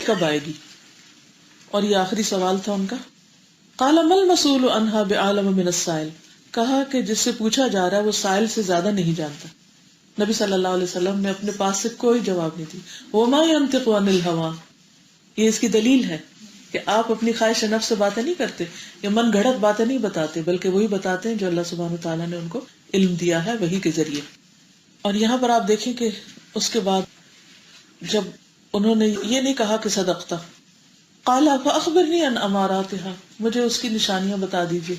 کب آئے گی؟ اور یہ آخری سوال تھا ان کا. قال ما المسؤول عنها بعالم من السائل، کہا کہ جس سے پوچھا جا رہا ہے وہ سائل سے زیادہ نہیں جانتا. نبی صلی اللہ علیہ وسلم نے اپنے پاس سے کوئی جواب نہیں دی. وما ينطق عن الهوى، یہ اس کی دلیل ہے کہ آپ اپنی خواہش نفس سے باتیں نہیں کرتے یا من گھڑت باتیں نہیں بتاتے، بلکہ وہی بتاتے ہیں جو اللہ سبحانہ وتعالیٰ نے ان کو علم دیا ہے وحی کے ذریعے. اور یہاں پر آپ دیکھیں کہ اس کے بعد جب انہوں نے یہ نہیں کہا کہ صدقتا، قال فاخبرنی عن اماراتها، مجھے اس کی نشانیاں بتا دیجیے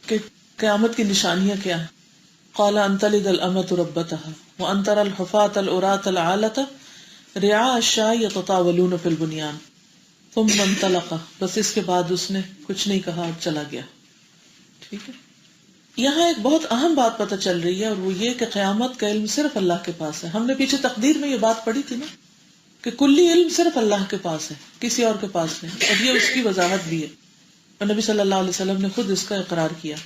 کہ قیامت کی نشانیاں کیا ہیں. قال ان تلد الامۃ ربتها وان ترى الحفاة العراة العالة رعاء الشاة يتطاولون في البنيان ثم انطلق. بس اس کے بعد اس نے کچھ نہیں کہا اور چلا گیا. ٹھیک ہے، یہاں ایک بہت اہم بات پتہ چل رہی ہے، اور وہ یہ کہ قیامت کا علم صرف اللہ کے پاس ہے. ہم نے پیچھے تقدیر میں یہ بات پڑھی تھی نا کہ کلی علم صرف اللہ کے پاس ہے، کسی اور کے پاس نہیں. اور یہ اس کی وضاحت بھی ہے، اور نبی صلی اللہ علیہ وسلم نے خود اس کا اقرار کیا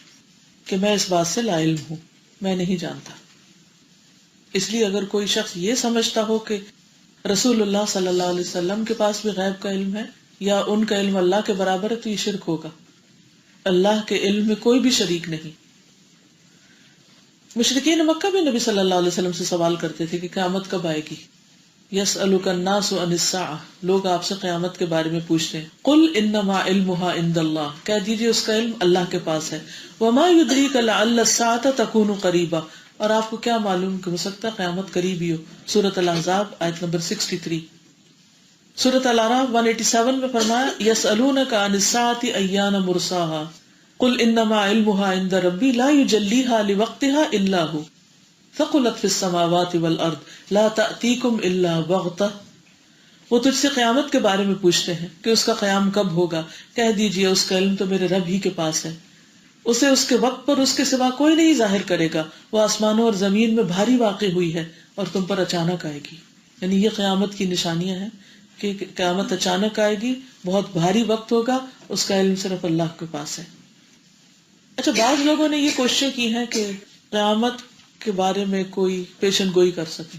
کہ میں اس بات سے لا علم ہوں، میں نہیں جانتا. اس لیے اگر کوئی شخص یہ سمجھتا ہو کہ رسول اللہ صلی اللہ علیہ وسلم کے پاس بھی غیب کا علم ہے یا ان کا علم اللہ کے برابر ہے تو یہ شرک ہوگا. اللہ کے علم میں کوئی بھی شریک نہیں. مشرکین مکہ بھی نبی صلی اللہ علیہ وسلم سے سوال کرتے تھے کہ قیامت کب آئے گی. یسألک الناس عن الساعہ، لوگ آپ سے قیامت کے بارے میں پوچھتے ہیں. قل انما علمها عند اللہ، کہہ دیجیے اس کا علم اللہ کے پاس ہے. وما یدریک لعل الساعة تکون قریبا، اور آپ کو کیا معلوم کہ ہو سکتا ہے قیامت قریب ہی ہو. سورۃ الاحزاب آیت نمبر 63. سورۃ الاعراف 187 میں فرمایا یسألونک عن الساعة ایان مرساها قل انما علمها عند ربی لا یجلیها لوقتها الا هو ثقلت فی السماوات والارض لا تأتیکم الا بغتہ. وہ تجھ سے قیامت کے بارے میں پوچھتے ہیں کہ اس کا قیام کب ہوگا. کہہ دیجئے اس کا علم تو میرے رب ہی کے پاس ہے، اسے اس کے وقت پر اس کے سوا کوئی نہیں ظاہر کرے گا. وہ آسمانوں اور زمین میں بھاری واقع ہوئی ہے اور تم پر اچانک آئے گی. یعنی یہ قیامت کی نشانیاں ہیں کہ قیامت اچانک آئے گی، بہت بھاری وقت ہوگا، اس کا علم صرف اللہ کے پاس ہے. اچھا، بعض لوگوں نے یہ کوششیں کی ہیں کہ قیامت کے بارے میں کوئی پیشن گوئی کر سکے.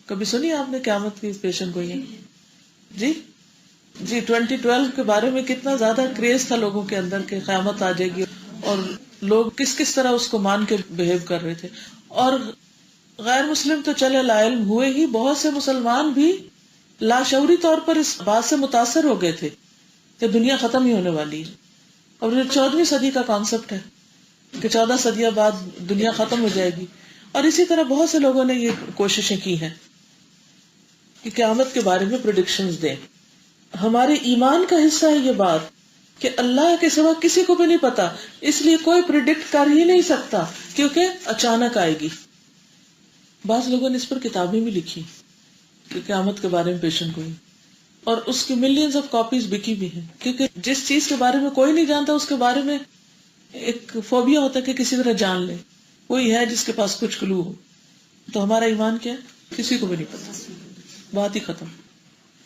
کبھی سنی آپ نے قیامت کی پیشن گوئی؟ جی 2012 کے بارے میں کتنا زیادہ کریز تھا لوگوں کے اندر کہ قیامت آ جائے گی، اور لوگ کس کس طرح اس کو مان کے بہیو کر رہے تھے. اور غیر مسلم تو چلے لا علم ہوئے ہی، بہت سے مسلمان بھی لاشعوری طور پر اس بات سے متاثر ہو گئے تھے کہ دنیا ختم ہی ہونے والی ہے. اور یہ 14ویں صدی کا کانسیپٹ ہے کہ 14 صدیاں بعد دنیا ختم ہو جائے گی. اور اسی طرح بہت سے لوگوں نے یہ کوششیں کی ہیں کہ قیامت کے بارے میں پریڈکشنز دیں. ہمارے ایمان کا حصہ ہے یہ بات کہ اللہ کے سوا کسی کو بھی نہیں پتا، اس لیے کوئی پریڈکٹ کر ہی نہیں سکتا کیونکہ اچانک آئے گی. بعض لوگوں نے اس پر کتابیں بھی لکھی کہ قیامت کے بارے میں پیشن گوئی، اور اس کی ملینز آف کاپیز بکی بھی ہیں. کیونکہ جس چیز کے بارے میں کوئی نہیں جانتا اس کے بارے میں ایک فوبیا ہوتا ہے کہ کسی طرح جان لے. کوئی ہے جس کے پاس کچھ کلو ہو. تو ہمارا ایمان کیا ہے؟ کسی کو بھی نہیں پتا، بات ہی ختم.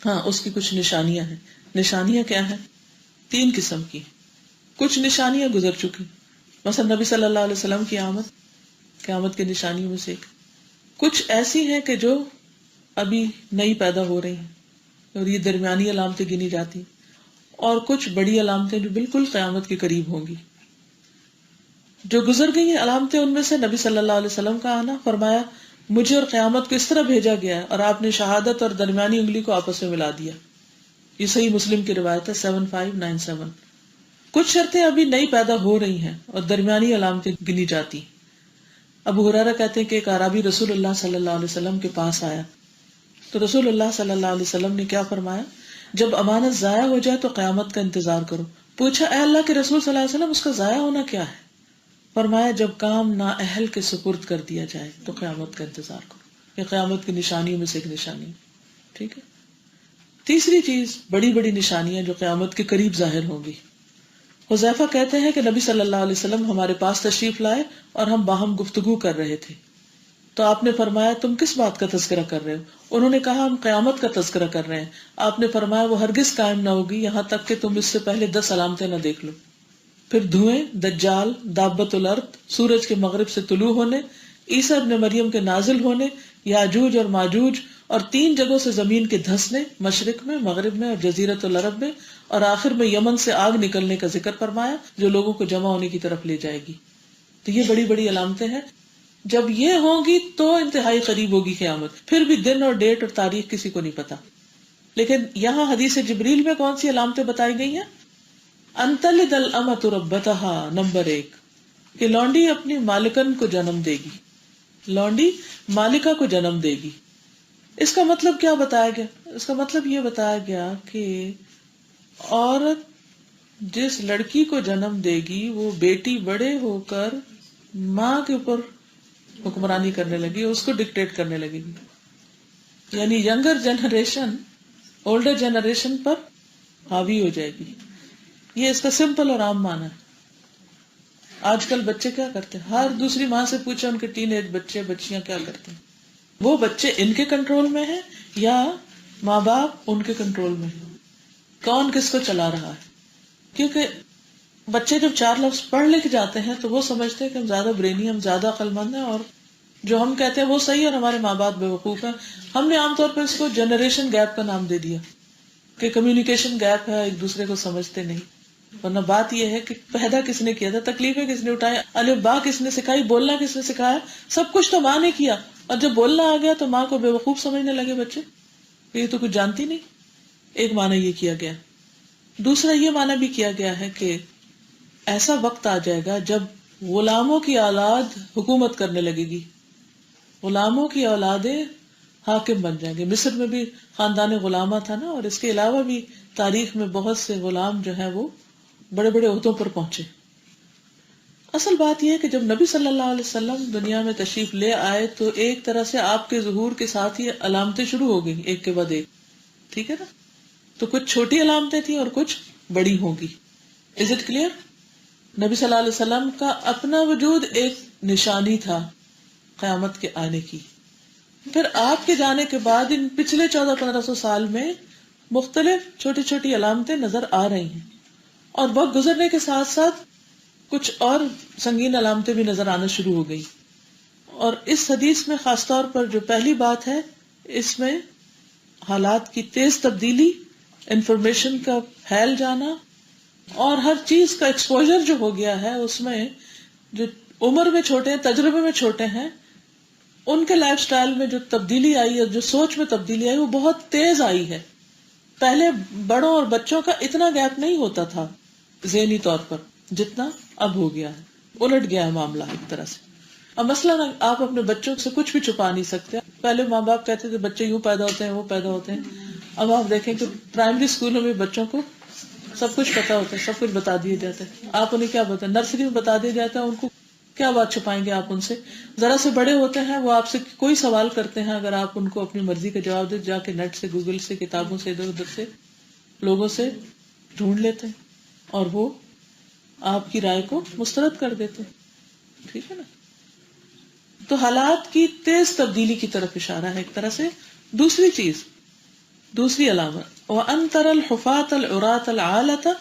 ہاں، اس کی کچھ نشانیاں ہیں. نشانیاں کیا ہیں؟ 3 قسم کی. کچھ نشانیاں گزر چکی، مثلا نبی صلی اللہ علیہ وسلم کی آمد قیامت کی نشانیوں میں سے ایک. کچھ ایسی ہیں کہ جو ابھی نئی پیدا ہو رہی ہیں اور یہ درمیانی علامتیں گنی جاتی، اور کچھ بڑی علامتیں جو بالکل قیامت کے قریب ہوں گی. جو گزر گئی ہیں علامتیں، ان میں سے نبی صلی اللہ علیہ وسلم کا آنا. فرمایا مجھے اور قیامت کو اس طرح بھیجا گیا ہے، اور آپ نے شہادت اور درمیانی انگلی کو آپس میں ملا دیا. یہ صحیح مسلم کی روایت ہے 7597. کچھ شرطیں ابھی نئی پیدا ہو رہی ہیں اور درمیانی علامتیں گنی جاتی. ابو ہریرہ کہتے ہیں کہ ایک اعرابی رسول اللہ صلی اللہ علیہ وسلم کے پاس آیا تو رسول اللہ صلی اللہ علیہ وسلم نے کیا فرمایا؟ جب امانت ضائع ہو جائے تو قیامت کا انتظار کرو. پوچھا اے اللہ کے رسول صلی اللہ علیہ وسلم، اس کا ضائع ہونا کیا ہے؟ فرمایا جب کام نااہل کے سپرد کر دیا جائے تو قیامت کا انتظار کرو. یہ قیامت کی نشانیوں میں سے ایک نشانی. ٹھیک ہے. تیسری چیز، بڑی بڑی نشانیاں جو قیامت کے قریب ظاہر ہوں گی. حذیفہ کہتے ہیں کہ نبی صلی اللہ علیہ وسلم ہمارے پاس تشریف لائے اور ہم باہم گفتگو کر رہے تھے تو آپ نے فرمایا تم کس بات کا تذکرہ کر رہے ہو؟ انہوں نے کہا ہم قیامت کا تذکرہ کر رہے ہیں. آپ نے فرمایا وہ ہرگز قائم نہ ہوگی یہاں تک کہ تم اس سے پہلے 10 علامتیں نہ دیکھ لو. پھر دھوئیں، دجال، دابت الارض، سورج کے مغرب سے طلوع ہونے، عیسیٰ ابن مریم کے نازل ہونے، یاجوج اور ماجوج اور 3 جگہوں سے زمین کے دھسنے، مشرق میں، مغرب میں اور جزیرۃ العرب میں، اور آخر میں یمن سے آگ نکلنے کا ذکر فرمایا جو لوگوں کو جمع ہونے کی طرف لے جائے گی. تو یہ بڑی بڑی علامتیں ہیں. جب یہ ہوں گی تو انتہائی قریب ہوگی قیامت. پھر بھی دن اور ڈیٹ اور تاریخ کسی کو نہیں پتا. لیکن یہاں حدیث جبریل میں کون سی علامتیں بتائی گئی ہیں؟ ان تلد الامۃ ربتها، نمبر 1 کہ لونڈی اپنی مالکن کو جنم دے گی. لونڈی مالکہ کو جنم دے گی. اس کا مطلب کیا بتایا گیا؟ اس کا مطلب یہ بتایا گیا کہ عورت جس لڑکی کو جنم دے گی وہ بیٹی بڑے ہو کر ماں کے اوپر حکمرانی کرنے لگی، اس کو ڈکٹیٹ کرنے لگے گی. یعنی ینگر جنریشن اولڈر جنریشن پر حاوی ہو جائے گی. یہ اس کا سمپل اور عام معنی ہے. آج کل بچے کیا کرتے ہیں؟ ہر دوسری ماں سے پوچھا ان کے ٹین ایج بچے بچیاں کیا کرتے ہیں. وہ بچے ان کے کنٹرول میں ہیں یا ماں باپ ان کے کنٹرول میں ہیں؟ کون کس کو چلا رہا ہے؟ کیونکہ بچے جب 4 لفظ پڑھ لکھ جاتے ہیں تو وہ سمجھتے ہیں کہ ہم زیادہ برینی، ہم زیادہ عقل مند ہیں، اور جو ہم کہتے ہیں وہ صحیح ہے اور ہمارے ماں باپ بیوقوف ہیں. ہم نے عام طور پر اس کو جنریشن گیپ کا نام دے دیا کہ کمیونیکیشن گیپ ہے، ایک دوسرے کو سمجھتے نہیں. ورنہ بات یہ ہے کہ پیدا کس نے کیا تھا، تکلیفیں کس نے اٹھائی، الف با کس نے سکھائی، بولنا کس نے سکھایا، سب کچھ تو ماں نے کیا. اور جب بولنا آ گیا تو ماں کو بیوقوف سمجھنے لگے بچے، یہ تو کچھ جانتی نہیں. ایک معنی یہ کیا گیا. دوسرا یہ معنی بھی کیا گیا ہے کہ ایسا وقت آ جائے گا جب غلاموں کی اولاد حکومت کرنے لگے گی. غلاموں کی اولادیں حاکم بن جائیں گے. مصر میں بھی خاندان غلامہ تھا نا، اور اس کے علاوہ بھی تاریخ میں بہت سے غلام جو ہیں وہ بڑے بڑے عہدوں پر پہنچے. اصل بات یہ ہے کہ جب نبی صلی اللہ علیہ وسلم دنیا میں تشریف لے آئے تو ایک طرح سے آپ کے ظہور کے ساتھ ہی علامتیں شروع ہو گئی ایک کے بعد ایک. ٹھیک ہے نا؟ تو کچھ چھوٹی علامتیں تھیں اور کچھ بڑی ہوں گی. Is it clear? نبی صلی اللہ علیہ وسلم کا اپنا وجود ایک نشانی تھا قیامت کے آنے کی. پھر آپ کے جانے کے بعد ان پچھلے 1400-1500 سال میں مختلف چھوٹی چھوٹی علامتیں نظر آ رہی ہیں، اور وقت گزرنے کے ساتھ ساتھ کچھ اور سنگین علامتیں بھی نظر آنا شروع ہو گئی. اور اس حدیث میں خاص طور پر جو پہلی بات ہے، اس میں حالات کی تیز تبدیلی، انفارمیشن کا پھیل جانا، اور ہر چیز کا ایکسپوجر جو ہو گیا ہے، اس میں جو عمر میں چھوٹے ہیں، تجربے میں چھوٹے ہیں، ان کے لائف سٹائل میں جو تبدیلی آئی ہے، جو سوچ میں تبدیلی آئی، وہ بہت تیز آئی ہے. پہلے بڑوں اور بچوں کا اتنا گیپ نہیں ہوتا تھا ذہنی طور پر جتنا اب ہو گیا ہے. الٹ گیا ہے معاملہ ایک طرح سے. اب مثلاً آپ اپنے بچوں سے کچھ بھی چھپا نہیں سکتے. پہلے ماں باپ کہتے تھے بچے یوں پیدا ہوتے ہیں، وہ پیدا ہوتے ہیں. اب آپ دیکھیں کہ پرائمری اسکولوں میں بچوں کو سب کچھ پتا ہوتا ہے، سب کچھ بتا دیا جاتا ہے. آپ انہیں کیا بتائیں؟ نرسری میں بتا دیا جاتا ہے. ان کو کیا بات چھپائیں گے آپ ان سے؟ ذرا سے بڑے ہوتے ہیں وہ آپ سے کوئی سوال کرتے ہیں، اگر آپ ان کو اپنی مرضی کا جواب دے، جا کے نیٹ سے، گوگل سے، کتابوں سے، ادھر ادھر سے لوگوں سے ڈھونڈ لیتے ہیں اور وہ آپ کی رائے کو مسترد کر دیتے ہیں. ٹھیک ہے نا؟ تو حالات کی تیز تبدیلی کی طرف اشارہ ہے ایک طرح سے. دوسری چیز، دوسری علامت، وَأَن تَرَى الْحُفَاةَ الْعُرَاةَ الْعَالَةَ،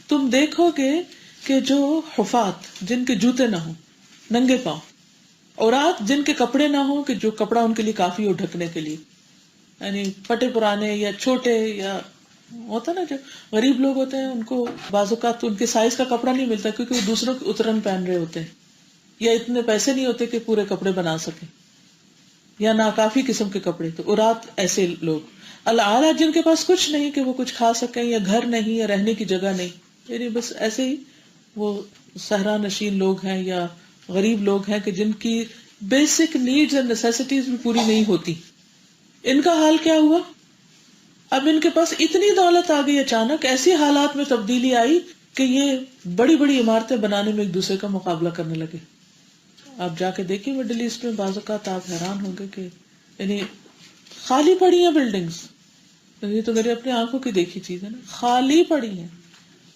تم دیکھو گے کہ جو حفات، جن کے جوتے نہ ہوں، ننگے پاؤں، عورات جن کے کپڑے نہ ہوں کہ جو کپڑا ان کے لیے کافی ہو ڈھکنے کے لیے، یعنی پھٹے پرانے یا چھوٹے، یا ہوتا نا جو غریب لوگ ہوتے ہیں ان کو بعض اوقات ان کے سائز کا کپڑا نہیں ملتا کیونکہ وہ دوسروں کے اترن پہن رہے ہوتے ہیں، یا اتنے پیسے نہیں ہوتے کہ پورے کپڑے بنا سکیں، یا ناکافی قسم کے کپڑے. تو عورات ایسے لوگ. العالیٰ جن کے پاس کچھ نہیں کہ وہ کچھ کھا سکیں، یا گھر نہیں، یا رہنے کی جگہ نہیں، یعنی بس ایسے ہی وہ صحرا نشین لوگ ہیں یا غریب لوگ ہیں کہ جن کی بیسک نیڈز اور نیسیسٹیز بھی پوری نہیں ہوتی. ان کا حال کیا ہوا؟ اب ان کے پاس اتنی دولت آ گئی، اچانک ایسی حالات میں تبدیلی آئی کہ یہ بڑی بڑی عمارتیں بنانے میں ایک دوسرے کا مقابلہ کرنے لگے. آپ جا کے دیکھیں مڈل ایسٹ میں، بعض اوقات آپ حیران ہوں گے کہ یعنی خالی پڑی ہیں بلڈنگز. یہ تو میرے اپنے آنکھوں کی دیکھی چیز ہے نا، خالی پڑی ہیں،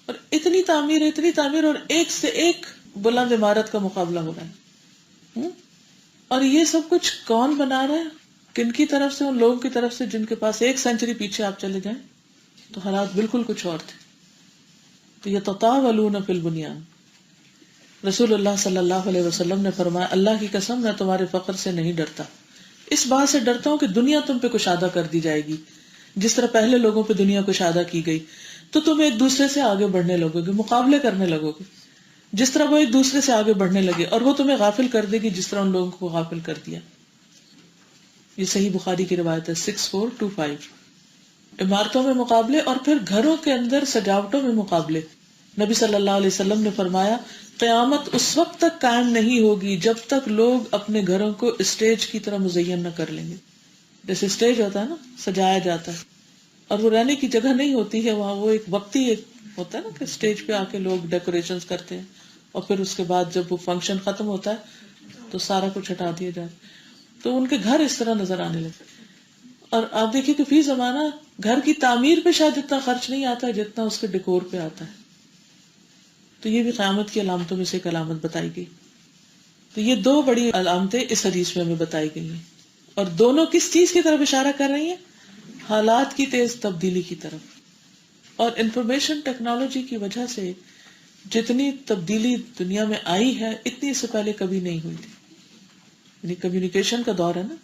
اور اتنی تعمیر، اور ایک سے ایک بلند عمارت کا مقابلہ ہو رہا ہے. اور یہ سب کچھ کون بنا رہا ہے؟ کن کی طرف سے؟ ان لوگوں کی طرف سے جن کے پاس 1 سینچری پیچھے آپ چلے جائیں تو حالات بالکل کچھ اور تھے. تو یتطاولون فی البنیان. رسول اللہ صلی اللہ علیہ وسلم نے فرمایا، اللہ کی قسم میں تمہارے فقر سے نہیں ڈرتا، اس بات سے ڈرتا ہوں کہ دنیا تم پہ کشادہ کر دی جائے گی، جس طرح پہلے لوگوں پہ دنیا کشادہ کی گئی، تو تم ایک دوسرے سے آگے بڑھنے لگو گے، مقابلے کرنے لگو گے، جس طرح وہ ایک دوسرے سے آگے بڑھنے لگے، اور وہ تمہیں غافل کر دے گی جس طرح ان لوگوں کو غافل کر دیا۔ یہ صحیح بخاری کی روایت ہے 6425۔ عمارتوں میں مقابلے، اور پھر گھروں کے اندر سجاوٹوں میں مقابلے۔ نبی صلی اللہ علیہ وسلم نے فرمایا قیامت اس وقت تک قائم نہیں ہوگی جب تک لوگ اپنے گھروں کو اسٹیج کی طرح مزین نہ کر لیں گے۔ جیسے اسٹیج ہوتا ہے نا، سجایا جاتا ہے، اور وہ رہنے کی جگہ نہیں ہوتی ہے وہاں، وہ ایک وقتی ایک ہوتا ہے نا کہ اسٹیج پہ آ کے لوگ ڈیکوریشنز کرتے ہیں، اور پھر اس کے بعد جب وہ فنکشن ختم ہوتا ہے تو سارا کچھ ہٹا دیا جاتا ہے، تو ان کے گھر اس طرح نظر آنے لگے۔ اور آپ دیکھیں کہ فی زمانہ گھر کی تعمیر پہ شاید اتنا خرچ نہیں آتا ہے جتنا اس کے ڈیکور پہ آتا ہے۔ تو یہ بھی قیامت کی علامتوں میں سے ایک علامت بتائی گئی۔ تو یہ دو بڑی علامتیں اس حدیث میں ہمیں بتائی گئی ہیں، اور دونوں کس چیز کی طرف اشارہ کر رہی ہیں؟ حالات کی تیز تبدیلی کی طرف۔ اور انفارمیشن ٹیکنالوجی کی وجہ سے جتنی تبدیلی دنیا میں آئی ہے اتنی اس سے پہلے کبھی نہیں ہوئی تھی، یعنی کمیونیکیشن کا دور ہے نا،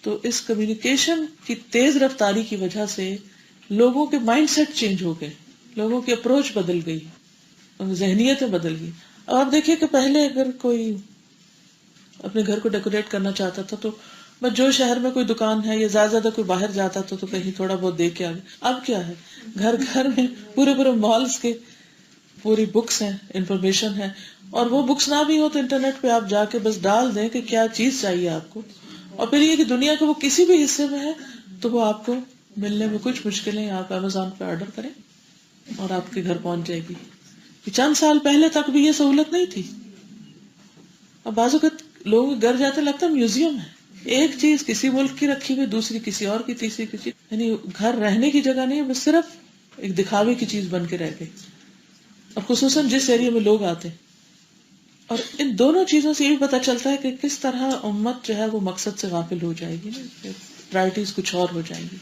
تو اس کمیونیکیشن کی تیز رفتاری کی وجہ سے لوگوں کے مائنڈ سیٹ چینج ہو گئے، لوگوں کی اپروچ بدل گئی، ذہنیتیں بدل گئی۔ اور آپ دیکھیں کہ پہلے اگر کوئی اپنے گھر کو ڈیکوریٹ کرنا چاہتا تھا تو بس جو شہر میں کوئی دکان ہے یا زیادہ زیادہ کوئی باہر جاتا تھا تو کہیں تھوڑا بہت دیکھ کے آ گیا۔ اب کیا ہے، گھر گھر میں پورے پورے مالز کے پوری بکس ہیں، انفارمیشن ہے، اور وہ بکس نہ بھی ہو تو انٹرنیٹ پہ آپ جا کے بس ڈال دیں کہ کیا چیز چاہیے آپ کو، اور پھر یہ کہ دنیا کے وہ کسی بھی حصے میں ہے تو وہ آپ کو ملنے میں کچھ مشکلیں، آپ امیزون پہ آرڈر کریں اور آپ کے گھر پہنچ جائے گی۔ چند سال پہلے تک بھی یہ سہولت نہیں تھی۔ اب بعض اوقات لوگوں کے گھر جاتے لگتا ہے میوزیم ہے، ایک چیز کسی ملک کی رکھی ہوئی، دوسری کسی اور کی، تیسری کسی، یعنی گھر رہنے کی جگہ نہیں، بس صرف ایک دکھاوے کی چیز بن کے رہ گئی، اور خصوصاً جس ایریا میں لوگ آتے ہیں۔ اور ان دونوں چیزوں سے یہ بھی پتہ چلتا ہے کہ کس طرح امت جو ہے وہ مقصد سے غافل ہو جائے گی، پرائرٹیز کچھ اور ہو جائیں گی۔